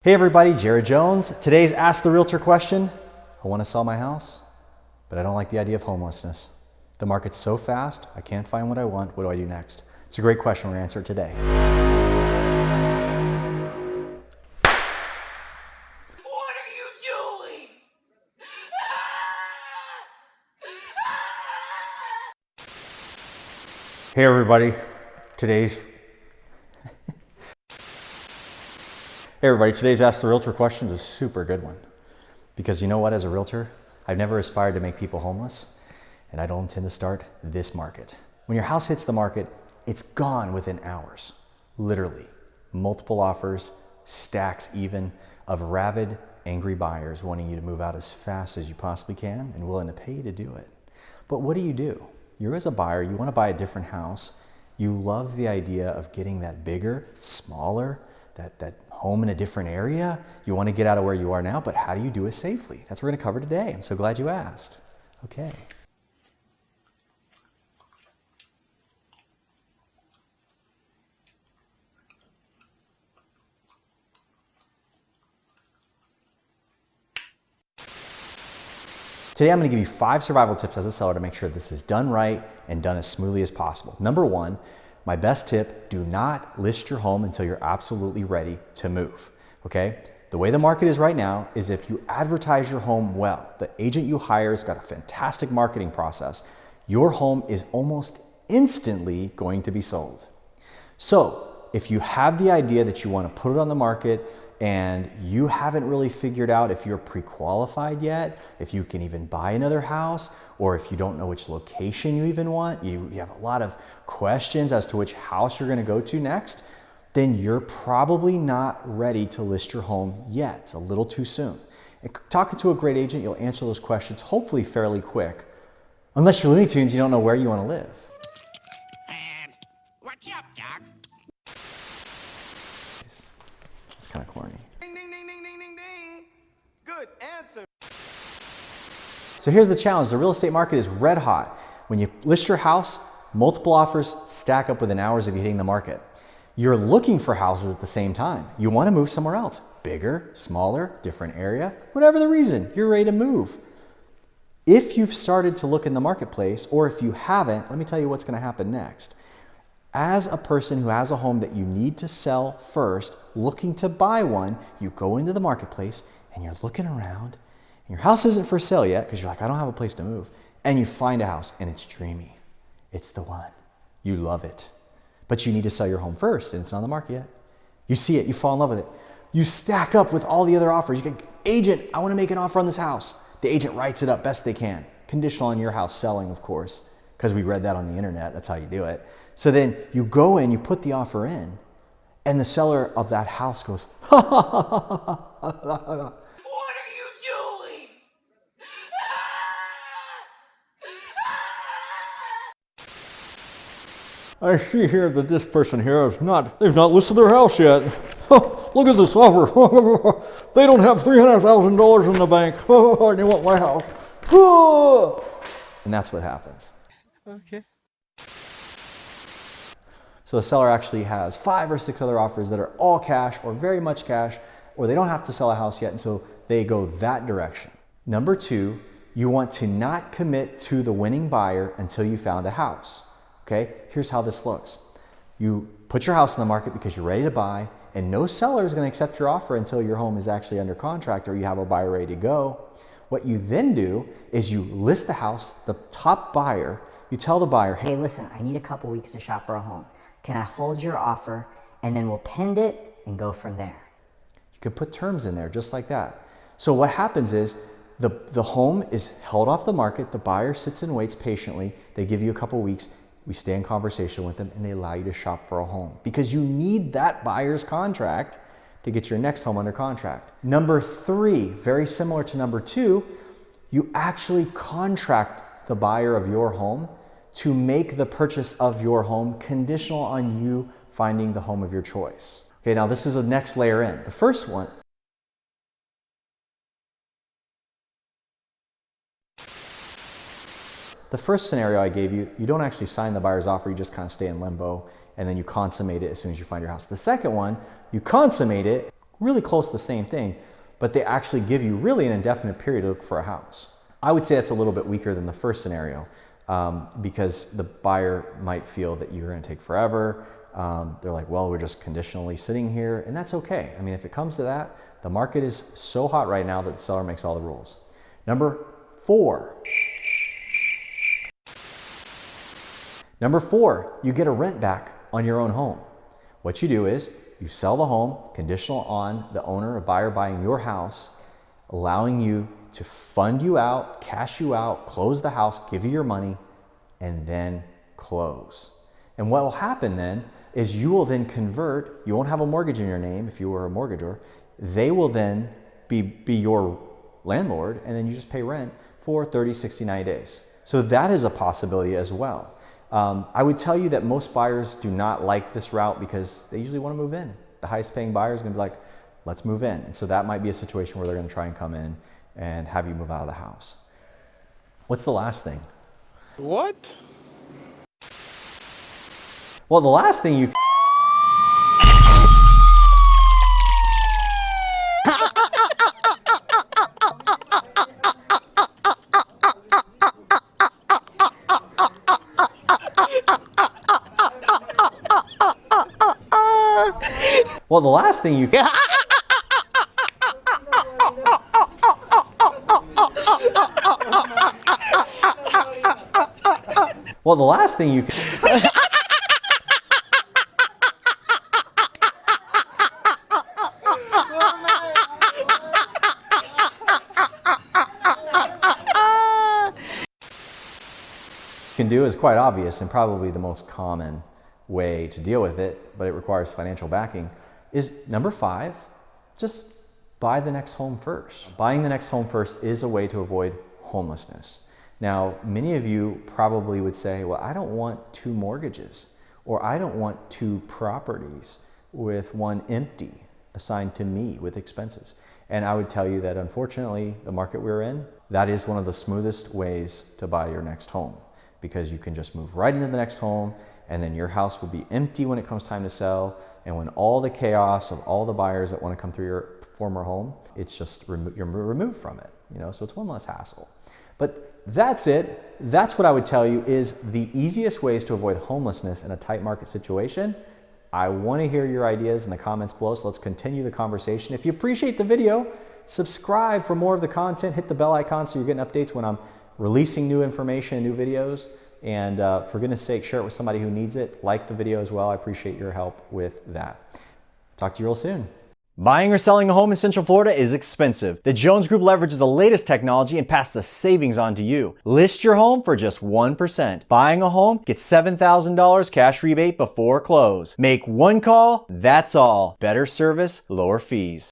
Hey everybody, Jared Jones. Today's Ask the Realtor question. I want to sell my house, but I don't like the idea of homelessness. The market's so fast, I can't find what I want. What do I do next? It's a great question. We're going to answer it today. What are you doing? Hey everybody, today's Ask the Realtor question is a super good one. Because you know what, as a realtor, I've never aspired to make people homeless, and I don't intend to start this market. When your house hits the market, it's gone within hours. Literally. Multiple offers, stacks even, of rabid, angry buyers wanting you to move out as fast as you possibly can and willing to pay you to do it. But what do? You're as a buyer, you want to buy a different house. You love the idea of getting that bigger, smaller, that home in a different area. You want to get out of where you are now, but how do you do it safely? That's what we're going to cover today. I'm so glad you asked. Okay. Today I'm going to give you 5 survival tips as a seller to make sure this is done right and done as smoothly as possible. Number 1, my best tip, do not list your home until you're absolutely ready to move, okay? The way the market is right now is if you advertise your home well, the agent you hire has got a fantastic marketing process, your home is almost instantly going to be sold. So if you have the idea that you want to put it on the market and you haven't really figured out if you're pre-qualified yet, if you can even buy another house, or if you don't know which location you even want, you have a lot of questions as to which house you're going to go to next, then you're probably not ready to list your home yet. It's a little too soon. And talking to a great agent, you'll answer those questions hopefully fairly quick. Unless you're Looney Tunes, you don't know where you want to live. What's up, Doc? It's kind of corny. Ding, ding, ding, ding, ding, ding, ding. Good answer. So here's the challenge. The real estate market is red hot. When you list your house, multiple offers stack up within hours of you hitting the market. You're looking for houses at the same time. You want to move somewhere else. Bigger, smaller, different area, whatever the reason, you're ready to move. If you've started to look in the marketplace, or if you haven't, let me tell you what's going to happen next. As a person who has a home that you need to sell first, looking to buy one, you go into the marketplace and you're looking around, and your house isn't for sale yet because you're like, I don't have a place to move. And you find a house and it's dreamy. It's the one. You love it. But you need to sell your home first and it's not on the market yet. You see it, you fall in love with it. You stack up with all the other offers. You go, agent, I want to make an offer on this house. The agent writes it up best they can. Conditional on your house selling, of course, because we read that on the internet. That's how you do it. So then you go in, you put the offer in, and the seller of that house goes, ha ha ha ha ha ha ha. What are you doing? I see here that this person here they've not listed their house yet. Look at this offer. They don't have $300,000 in the bank. They want my house. And that's what happens. Okay. So the seller actually has 5 or 6 other offers that are all cash or very much cash, or they don't have to sell a house yet, and so they go that direction. Number 2, you want to not commit to the winning buyer until you found a house. Okay, here's how this looks. You put your house in the market because you're ready to buy, and no seller is going to accept your offer until your home is actually under contract or you have a buyer ready to go. What you then do is you list the house, the top buyer, you tell the buyer, Hey, listen, I need a couple weeks to shop for a home. Can I hold your offer and then we'll pend it and go from there? You can put terms in there just like that. So what happens is the home is held off the market, the buyer sits and waits patiently, they give you a couple weeks, we stay in conversation with them and they allow you to shop for a home because you need that buyer's contract to get your next home under contract. Number 3, very similar to number 2, you actually contract the buyer of your home to make the purchase of your home conditional on you finding the home of your choice. Okay, now this is a next layer in. The first one, the first scenario I gave you, you don't actually sign the buyer's offer, you just kind of stay in limbo, and then you consummate it as soon as you find your house. The second one, you consummate it really close to the same thing, but they actually give you really an indefinite period to look for a house. I would say that's a little bit weaker than the first scenario because the buyer might feel that you're going to take forever. They're like, well, we're just conditionally sitting here, and that's okay. I mean, if it comes to that, the market is so hot right now that the seller makes all the rules. Number 4. Number 4, you get a rent back on your own home. What you do is you sell the home conditional on the owner or buyer buying your house, allowing you to fund you out, cash you out, close the house, give you your money, and then close. And what will happen then is you will then convert, you won't have a mortgage in your name if you were a mortgagor, they will then be your landlord, and then you just pay rent for 30, 60, 90 days. So that is a possibility as well. I would tell you that most buyers do not like this route because they usually want to move in. The highest paying buyer is going to be like, let's move in. And so that might be a situation where they're going to try and come in and have you move out of the house. What's the last thing? What? Well, the last thing you Well, the last thing you Well, the last thing you can do is quite obvious and probably the most common way to deal with it, but it requires financial backing, is number 5, just buy the next home first. Buying the next home first is a way to avoid homelessness. Now, many of you probably would say, well, I don't want 2 mortgages, or I don't want 2 properties with one empty assigned to me with expenses. And I would tell you that unfortunately, the market we're in, that is one of the smoothest ways to buy your next home, because you can just move right into the next home, and then your house will be empty when it comes time to sell. And when all the chaos of all the buyers that want to come through your former home, it's just you're removed from it, so it's one less hassle. But that's it. That's what I would tell you is the easiest ways to avoid homelessness in a tight market situation. I want to hear your ideas in the comments below, so let's continue the conversation. If you appreciate the video, subscribe for more of the content. Hit the bell icon so you're getting updates when I'm releasing new information, new videos. And for goodness sake, share it with somebody who needs it. Like the video as well. I appreciate your help with that. Talk to you real soon. Buying or selling a home in Central Florida is expensive. The Jones Group leverages the latest technology and passes the savings on to you. List your home for just 1%. Buying a home, get $7,000 cash rebate before close. Make one call, that's all. Better service, lower fees.